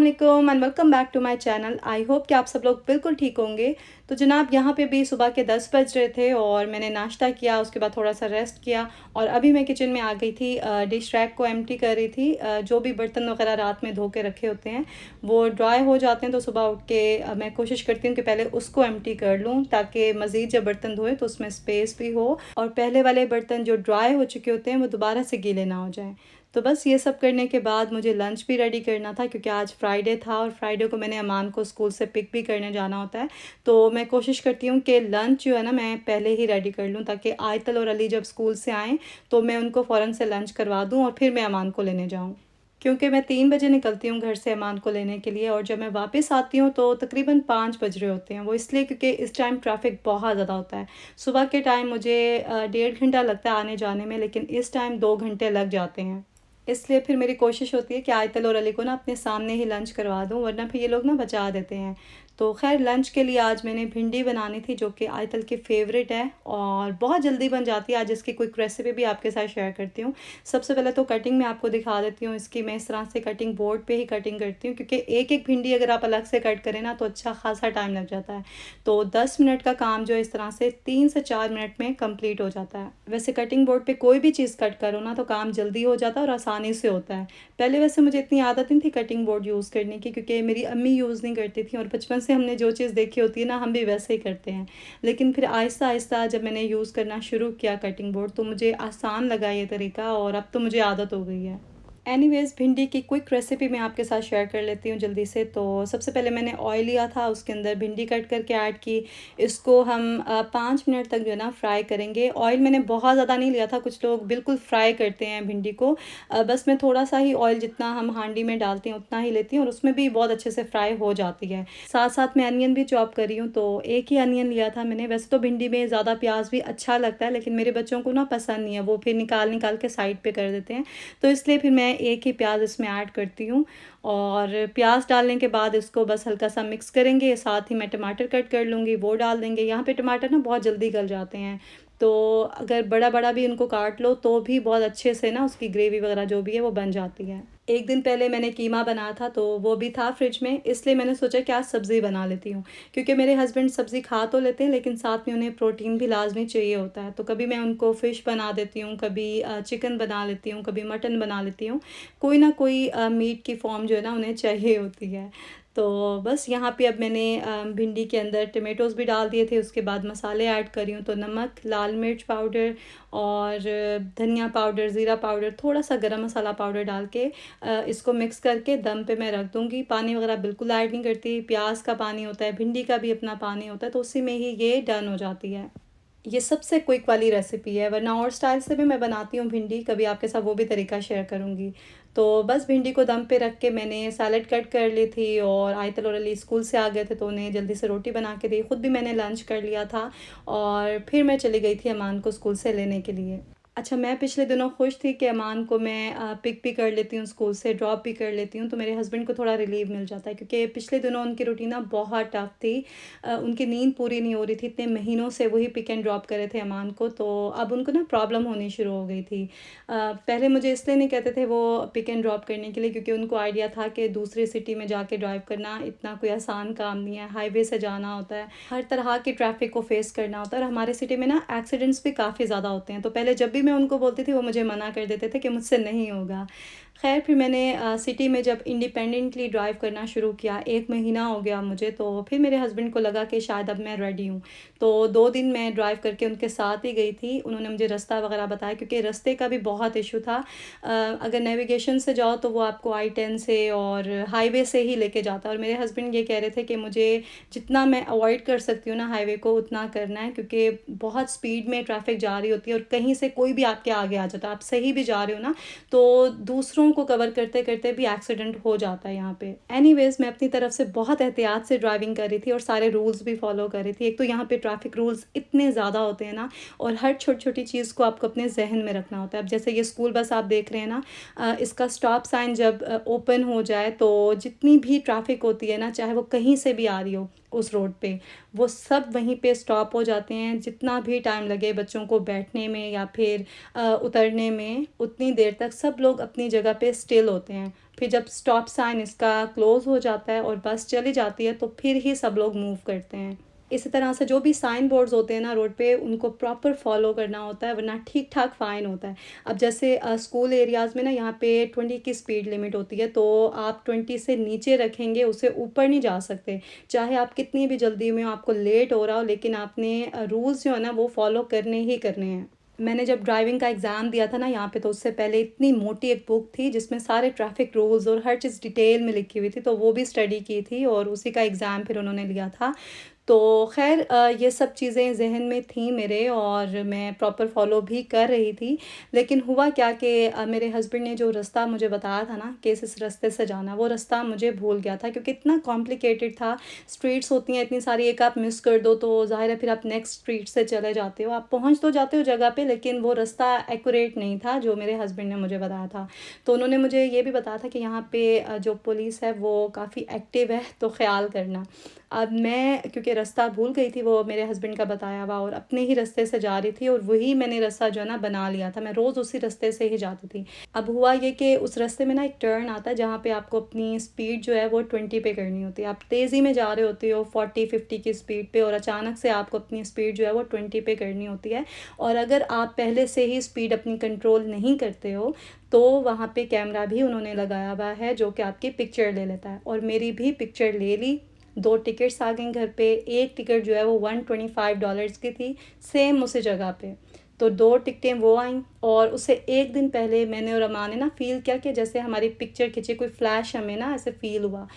वालेकुम and welcome back to my channel. I hope कि आप सब लोग बिल्कुल ठीक होंगे। तो जनाब यहाँ पे भी सुबह के 10 बज रहे थे और मैंने नाश्ता किया, उसके बाद थोड़ा सा रेस्ट किया और अभी मैं किचन में आ गई थी। डिश रैक को एम्प्टी कर रही थी। जो भी बर्तन वगैरह रात में धो के रखे होते हैं वो ड्राई हो जाते हैं, तो सुबह उठ के मैं कोशिश करती हूँ कि पहले उसको एम्प्टी कर लूँ ताकि मज़ीद जब बर्तन धोए तो उसमें स्पेस भी हो और पहले वाले बर्तन जो ड्राई हो चुके होते हैं वो दोबारा से गीले ना हो जाएँ। तो बस ये सब करने के बाद मुझे लंच भी रेडी करना था क्योंकि आज फ्राइडे था और फ्राइडे को मैंने अमान को स्कूल से पिक भी करने जाना होता है। तो मैं कोशिश करती हूँ कि लंच जो है ना मैं पहले ही रेडी कर लूँ ताकि आयतल और अली जब स्कूल से आएँ तो मैं उनको फ़ौरन से लंच करवा दूँ और फिर मैं अमान को लेने जाऊँ। क्योंकि मैं 3 बजे निकलती हूँ घर से अमान को लेने के लिए और जब मैं वापस आती हूँ तो तकरीबन 5 बज रहे होते हैं। वो इसलिए क्योंकि इस टाइम ट्रैफ़िक बहुत ज़्यादा होता है। सुबह के टाइम मुझे 1.5 घंटा लगता है आने जाने में, लेकिन इस टाइम 2 घंटे लग जाते हैं। इसलिए फिर मेरी कोशिश होती है कि आयतल और अली को ना अपने सामने ही लंच करवा दूँ, वरना फिर ये लोग ना बचा देते हैं। तो ख़ैर लंच के लिए आज मैंने भिंडी बनानी थी जो कि आयतल की फ़ेवरेट है और बहुत जल्दी बन जाती है। आज इसकी क्विक रेसिपी भी आपके साथ शेयर करती हूँ। सबसे पहले तो कटिंग मैं आपको दिखा देती हूँ इसकी। मैं इस तरह से कटिंग बोर्ड पे ही कटिंग करती हूँ क्योंकि एक-एक भिंडी अगर आप अलग से कट करें ना तो अच्छा ख़ासा टाइम लग जाता है। तो 10 मिनट का काम जो है इस तरह से 3 से 4 मिनट में कंप्लीट हो जाता है। वैसे कटिंग बोर्ड पे कोई भी चीज़ कट करो ना तो काम जल्दी हो जाता है और आसानी से होता है। पहले वैसे मुझे इतनी आदत नहीं थी कटिंग बोर्ड यूज़ करने की क्योंकि मेरी अम्मी यूज़ नहीं करती थी और बचपन से हमने जो चीज़ देखी होती है ना हम भी वैसे ही करते हैं। लेकिन फिर आहिस्ता-आहिस्ता जब मैंने यूज़ करना शुरू किया कटिंग बोर्ड तो मुझे आसान लगा ये तरीका और अब तो मुझे आदत हो गई है। एनीवेज़ भिंडी की क्विक रेसिपी मैं आपके साथ शेयर कर लेती हूँ जल्दी से। तो सबसे पहले मैंने ऑयल लिया था, उसके अंदर भिंडी कट करके ऐड की। इसको हम 5 मिनट तक जो है ना फ्राई करेंगे। ऑयल मैंने बहुत ज़्यादा नहीं लिया था, कुछ लोग बिल्कुल फ्राई करते हैं भिंडी को। बस मैं थोड़ा-सा ही ऑयल जितना हम हांडी में डालते हैं उतना ही लेती हूँ और उसमें भी बहुत अच्छे से फ्राई हो जाती है। साथ-साथ मैं अनियन भी चॉप कर रही हूँ, तो एक ही अनियन लिया था मैंने। वैसे तो भिंडी में ज़्यादा प्याज़ भी अच्छा लगता है लेकिन मेरे बच्चों को ना पसंद नहीं है, वो फिर निकाल-निकाल के साइड पे कर देते हैं। तो इसलिए फिर मैं एक ही प्याज़ इसमें ऐड करती हूँ और प्याज़ डालने के बाद इसको बस हल्का सा मिक्स करेंगे। साथ ही मैं टमाटर कट कर लूँगी, वो डाल देंगे। यहाँ पे टमाटर ना बहुत जल्दी गल जाते हैं, तो अगर बड़ा-बड़ा भी उनको काट लो तो भी बहुत अच्छे से ना उसकी ग्रेवी वगैरह जो भी है वो बन जाती है। एक दिन पहले मैंने कीमा बनाया था तो वो भी था फ्रिज में, इसलिए मैंने सोचा कि आज सब्ज़ी बना लेती हूँ। क्योंकि मेरे हस्बैंड सब्ज़ी खा तो लेते हैं लेकिन साथ में उन्हें प्रोटीन भी लाज़मी चाहिए होता है। तो कभी मैं उनको फ़िश बना देती हूँ, कभी चिकन बना लेती हूँ, कभी मटन बना लेती हूँ। कोई ना कोई मीट की फ़ॉर्म जो है ना उन्हें चाहिए होती है। तो बस यहाँ पे अब मैंने भिंडी के अंदर टमेटोज़ भी डाल दिए थे, उसके बाद मसाले ऐड कर रही हूँ। तो नमक, लाल मिर्च पाउडर और धनिया पाउडर, ज़ीरा पाउडर, थोड़ा-सा गरम मसाला पाउडर डाल के इसको मिक्स करके दम पे मैं रख दूँगी। पानी वगैरह बिल्कुल ऐड नहीं करती। प्याज़ का पानी होता है, भिंडी का भी अपना पानी होता है, तो उसी में ही ये डन हो जाती है। ये सबसे क्विक वाली रेसिपी है, वरना और स्टाइल से भी मैं बनाती हूँ भिंडी, कभी आपके साथ वो भी तरीका शेयर करूँगी। तो बस भिंडी को दम पे रख के मैंने सैलेड कट कर ली थी और आयतल और अली स्कूल से आ गए थे तो उन्हें जल्दी से रोटी बना के दी। खुद भी मैंने लंच कर लिया था और फिर मैं चली गई थी अमान को स्कूल से लेने के लिए। अच्छा, मैं पिछले दिनों खुश थी कि अमान को मैं पिक भी कर लेती हूँ स्कूल से, ड्रॉप भी कर लेती हूँ, तो मेरे हस्बैंड को थोड़ा रिलीव मिल जाता है क्योंकि पिछले दिनों उनकी रूटीन ना बहुत टफ थी। उनकी नींद पूरी नहीं हो रही थी, इतने महीनों से वही पिक एंड ड्रॉप कर रहे थे अमान को, तो अब उनको ना प्रॉब्लम होनी शुरू हो गई थी। पहले मुझे इसलिए नहीं कहते थे वो पिक एंड ड्रॉप करने के लिए क्योंकि उनको आइडिया था कि दूसरी सिटी में जाके ड्राइव करना इतना कोई आसान काम नहीं है। हाईवे से जाना होता है, हर तरह की ट्रैफ़िक को फ़ेस करना होता है और हमारे सिटी में ना एक्सीडेंट्स भी काफ़ी ज़्यादा होते हैं। तो पहले जब भी मैं उनको बोलती थी वो मुझे मना कर देते थे कि मुझसे नहीं होगा। ख़ैर फिर मैंने सिटी में जब इंडिपेंडेंटली ड्राइव करना शुरू किया, 1 महीना हो गया मुझे, तो फिर मेरे हस्बैंड को लगा कि शायद अब मैं रेडी हूँ। तो 2 दिन मैं ड्राइव करके उनके साथ ही गई थी। उन्होंने मुझे रास्ता वग़ैरह बताया क्योंकि रास्ते का भी बहुत इश्यू था। अगर नेविगेशन से जाओ तो वो आपको I-10 से और हाईवे से ही लेके जाता है और मेरे हस्बैंड ये कह रहे थे कि मुझे जितना मैं अवॉइड कर सकती हूँ ना हाईवे को उतना करना है क्योंकि बहुत स्पीड में ट्रैफ़िक जा रही होती है और कहीं से कोई भी आपके आगे आ जाता है। आप सही भी जा रहे हो ना तो दूसरों को कवर करते-करते भी एक्सीडेंट हो जाता है यहाँ पे। एनीवेज़ मैं अपनी तरफ से बहुत एहतियात से ड्राइविंग कर रही थी और सारे रूल्स भी फ़ॉलो कर रही थी। एक तो यहाँ पे ट्रैफ़िक रूल्स इतने ज़्यादा होते हैं ना और हर छोटी-छोटी चीज़ को आपको अपने ज़हन में रखना होता है। अब जैसे ये स्कूल बस आप देख रहे हैं ना, इसका स्टॉप साइन जब ओपन हो जाए तो जितनी भी ट्रैफ़िक होती है ना, चाहे वो कहीं से भी आ रही हो, उस रोड पे, वो सब वहीं पे स्टॉप हो जाते हैं। जितना भी टाइम लगे बच्चों को बैठने में या फिर उतरने में, उतनी देर तक सब लोग अपनी जगह पे स्टिल होते हैं। फिर जब स्टॉप साइन इसका क्लोज़ हो जाता है और बस चली जाती है तो फिर ही सब लोग मूव करते हैं। इसी तरह से जो भी साइन बोर्ड्स होते हैं ना रोड पे, उनको प्रॉपर फॉलो करना होता है, वरना ठीक ठाक फ़ाइन होता है। अब जैसे स्कूल एरियाज़ में ना यहाँ पे 20 की स्पीड लिमिट होती है, तो आप 20 से नीचे रखेंगे, उससे ऊपर नहीं जा सकते। चाहे आप कितनी भी जल्दी में हो, आपको लेट हो रहा हो, लेकिन आपने रूल्स जो है ना वो फॉलो करने ही करने हैं। मैंने जब ड्राइविंग का एग्ज़ाम दिया था ना यहाँ पे, तो उससे पहले इतनी मोटी एक बुक थी जिसमें सारे ट्रैफिक रूल्स और हर चीज़ डिटेल में लिखी हुई थी, तो वो भी स्टडी की थी और उसी का एग्ज़ाम फिर उन्होंने लिया था। तो ख़ैर ये सब चीज़ें ज़हन में थी मेरे और मैं प्रॉपर फ़ॉलो भी कर रही थी। लेकिन हुआ क्या कि मेरे हस्बैंड ने जो रास्ता मुझे बताया था ना कि इस रास्ते से जाना, वो रास्ता मुझे भूल गया था क्योंकि इतना कॉम्प्लिकेटेड था। स्ट्रीट्स होती हैं इतनी सारी, एक आप मिस कर दो तो ज़ाहिर है फिर आप नेक्स्ट स्ट्रीट से चले जाते हो। आप पहुँच तो जाते हो जगह पे, लेकिन वो रास्ता एक्यूरेट नहीं था जो मेरे हस्बैंड ने मुझे बताया था। तो उन्होंने मुझे ये भी बताया था कि यहाँ पे जो पुलिस है वो काफ़ी एक्टिव है, तो ख़्याल करना। अब मैं क्योंकि रास्ता भूल गई थी वो मेरे हस्बैंड का बताया हुआ, और अपने ही रास्ते से जा रही थी और वही मैंने रास्ता जो है ना बना लिया था। मैं रोज़ उसी रास्ते से ही जाती थी। अब हुआ ये कि उस रास्ते में ना एक टर्न आता है जहाँ पे आपको अपनी स्पीड जो है वो 20 पे करनी होती है। आप तेज़ी में जा रहे होते हो 40-50 की स्पीड पे, और अचानक से आपको अपनी स्पीड जो है वो 20 पे करनी होती है। और अगर आप पहले से ही स्पीड अपनी कंट्रोल नहीं करते हो तो वहाँ पे कैमरा भी उन्होंने लगाया हुआ है जो कि आपकी पिक्चर ले लेता है। और मेरी भी पिक्चर ले ली। 2 टिकट्स आ गई घर पे। एक टिकट जो है वो $125 की थी, सेम उसी जगह पे। तो 2 टिकटें वो आईं, और उससे एक दिन पहले मैंने और अमा ने ना फ़ील किया कि जैसे हमारी पिक्चर खिंची, कोई फ्लैश हमें ना ऐसे फ़ील हुआ।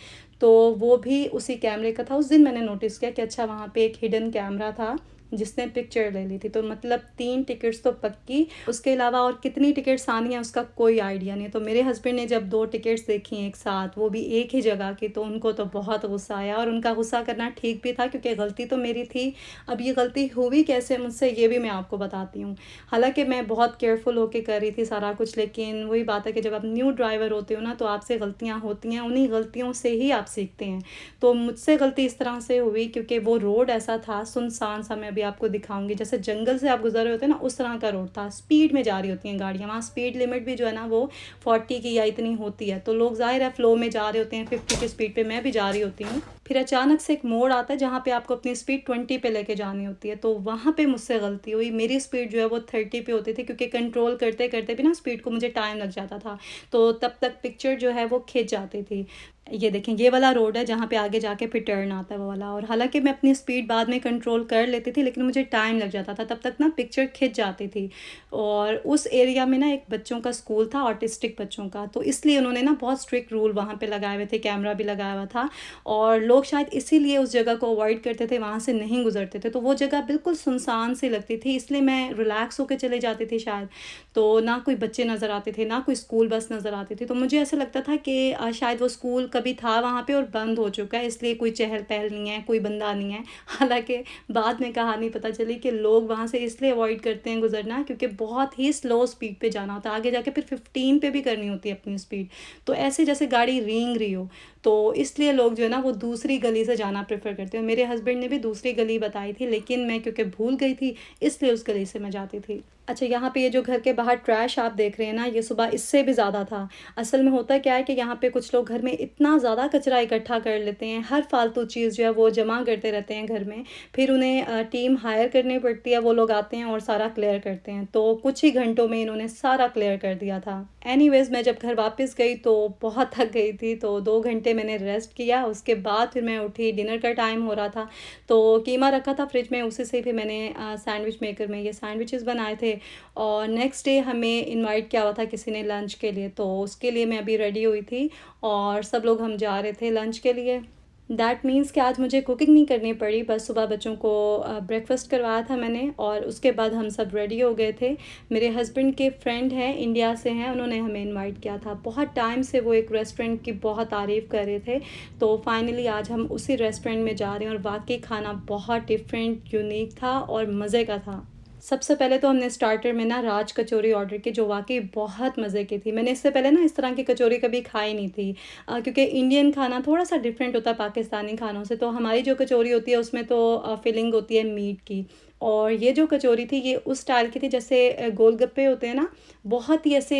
तो वो भी उसी कैमरे का था। उस दिन मैंने नोटिस किया कि अच्छा वहाँ पे एक हिडन कैमरा था जिसने पिक्चर ले ली थी। तो मतलब 3 टिकट्स तो पक्की, उसके अलावा और कितनी टिकट्स आनी है उसका कोई आइडिया नहीं। तो मेरे हस्बैंड ने जब 2 टिकट्स देखी एक साथ, वो भी एक ही जगह की, तो उनको तो बहुत गुस्सा आया। और उनका गुस्सा करना ठीक भी था क्योंकि गलती तो मेरी थी। अब ये गलती हुई कैसे मुझसे, ये भी मैं आपको बताती हूँ। हालांकि मैं बहुत केयरफुल होकर कर रही थी सारा कुछ, लेकिन वही बात है कि जब आप न्यू ड्राइवर होते हो ना तो आपसे गलतियाँ होती हैं, उन्हीं गलतियों से ही आप सीखते हैं। तो मुझसे गलती इस तरह से हुई क्योंकि वो रोड ऐसा था सुनसान सा, मैं अभी आपको दिखाऊंगी, जैसे जंगल से आप गुजर रहे होते हैं ना, उस तरह का रोड था। स्पीड में जा रही होती हैं गाड़ियाँ, वहाँ स्पीड लिमिट भी जो है ना वो 40 की या इतनी होती है। तो लोग ज़ाहिर है फ़्लो में जा रहे होते हैं, 50 की स्पीड पे मैं भी जा रही होती हूँ। फिर अचानक से एक मोड़ आता है जहाँ पे आपको अपनी स्पीड 20 पे लेके जानी होती है, तो वहाँ पे मुझसे गलती हुई। मेरी स्पीड जो है वो 30 पे होती थी क्योंकि कंट्रोल करते करते भी ना स्पीड को मुझे टाइम लग जाता था, तो तब तक पिक्चर जो है वो खिंच जाती थी। ये देखें, ये वाला रोड है जहाँ पे आगे जाके फिर टर्न आता है वो वाला। और हालांकि मैं अपनी स्पीड बाद में कंट्रोल कर लेती थी, लेकिन मुझे टाइम लग जाता था, तब तक ना पिक्चर खिंच जाती थी। और उस एरिया में ना एक बच्चों का स्कूल था, ऑटिस्टिक बच्चों का, तो इसलिए उन्होंने ना बहुत स्ट्रिक्ट रूल वहाँ पे लगाए हुए थे, कैमरा भी लगाया हुआ था। और लोग शायद इसीलिए उस जगह को अवॉइड करते थे, वहाँ से नहीं गुजरते थे। तो वो जगह बिल्कुल सुनसान सी लगती थी, इसलिए मैं रिलैक्स होकर चले जाती थी शायद। तो ना कोई बच्चे नज़र आते थे, ना कोई स्कूल बस नज़र आती थी। तो मुझे ऐसा लगता था कि शायद वो स्कूल कभी था वहाँ पे और बंद हो चुका है, इसलिए कोई चहल पहल नहीं है, कोई बंदा नहीं है। हालांकि बाद में कहानी पता चली कि लोग वहाँ से इसलिए अवॉइड करते हैं गुजरना क्योंकि बहुत ही स्लो स्पीड पे जाना होता है, आगे जाके फिर 15 पे भी करनी होती है अपनी स्पीड। तो ऐसे जैसे गाड़ी रेंग रही हो, तो इसलिए लोग जो है ना वो दूसरी गली से जाना प्रेफर करते हैं। मेरे हस्बैंड ने भी दूसरी गली बताई थी, लेकिन मैं क्योंकि भूल गई थी इसलिए उस गली से मैं जाती थी। अच्छा, यहाँ पे ये जो घर के बाहर ट्रैश आप देख रहे हैं ना, ये सुबह इससे भी ज़्यादा था। असल में होता क्या है कि यहाँ पे कुछ लोग घर में इतना ज़्यादा कचरा इकट्ठा कर लेते हैं, हर फालतू चीज़ जो है वो जमा करते रहते हैं घर में। फिर उन्हें टीम हायर करनी पड़ती है, वो लोग आते हैं और सारा क्लियर करते हैं। तो कुछ ही घंटों में इन्होंने सारा क्लियर कर दिया था। एनीवेज़ मैं जब घर वापस गई तो बहुत थक गई थी, तो 2 घंटे मैंने रेस्ट किया। उसके बाद फिर मैं उठी, डिनर का टाइम हो रहा था, तो कीमा रखा था फ्रिज में, उसी से फिर मैंने सैंडविच मेकर में ये सैंडविचेस बनाए थे। और नेक्स्ट डे हमें इनवाइट किया हुआ था किसी ने लंच के लिए, तो उसके लिए मैं अभी रेडी हुई थी और सब लोग हम जा रहे थे लंच के लिए। दैट मीन्स कि आज मुझे कुकिंग नहीं करनी पड़ी, बस सुबह बच्चों को ब्रेकफास्ट करवाया था मैंने और उसके बाद हम सब रेडी हो गए थे। मेरे हस्बैंड के फ्रेंड हैं, इंडिया से हैं, उन्होंने हमें इनवाइट किया था। बहुत टाइम से वो एक रेस्टोरेंट की बहुत तारीफ़ कर रहे थे, तो फाइनली आज हम उसी रेस्टोरेंट में जा रहे हैं और वाकई खाना बहुत डिफरेंट, यूनिक था और मज़े का था। सबसे पहले तो हमने स्टार्टर में ना राज कचौरी ऑर्डर की, जो वाक़ई बहुत मज़े की थी। मैंने इससे पहले ना इस तरह की कचौरी कभी खाई नहीं थी, क्योंकि इंडियन खाना थोड़ा-सा डिफरेंट होता है पाकिस्तानी खानों से। तो हमारी जो कचौरी होती है उसमें तो फिलिंग होती है मीट की, और ये जो कचौरी थी ये उस स्टाइल की थी जैसे गोलगप्पे होते हैं ना, बहुत ही ऐसे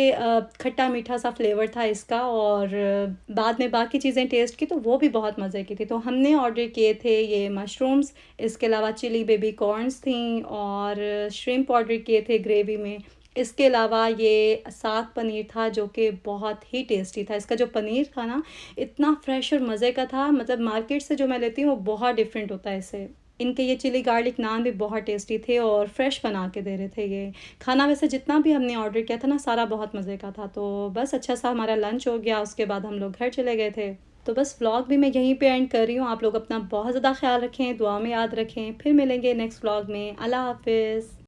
खट्टा-मीठा सा फ्लेवर था इसका। और बाद में बाकी चीज़ें टेस्ट की तो वो भी बहुत मज़े की थी। तो हमने ऑर्डर किए थे ये मशरूम्स, इसके अलावा चिली बेबी कॉर्न्स थी, और श्रिम्प ऑर्डर किए थे ग्रेवी में। इसके अलावा ये साग पनीर था जो कि बहुत ही टेस्टी था। इसका जो पनीर था ना, इतना फ्रेश और मज़े का था, मतलब मार्केट से जो मैं लेती हूँ वो बहुत डिफरेंट होता है इससे। इनके ये चिली गार्लिक नान भी बहुत टेस्टी थे और फ्रेश बना के दे रहे थे ये खाना। वैसे जितना भी हमने ऑर्डर किया था ना, सारा बहुत मज़े का था। तो बस अच्छा सा हमारा लंच हो गया, उसके बाद हम लोग घर चले गए थे। तो बस व्लॉग भी मैं यहीं पे एंड कर रही हूँ। आप लोग अपना बहुत ज़्यादा ख्याल रखें, दुआ में याद रखें। फिर मिलेंगे नेक्स्ट व्लॉग में। अल्लाह हाफ़िज़।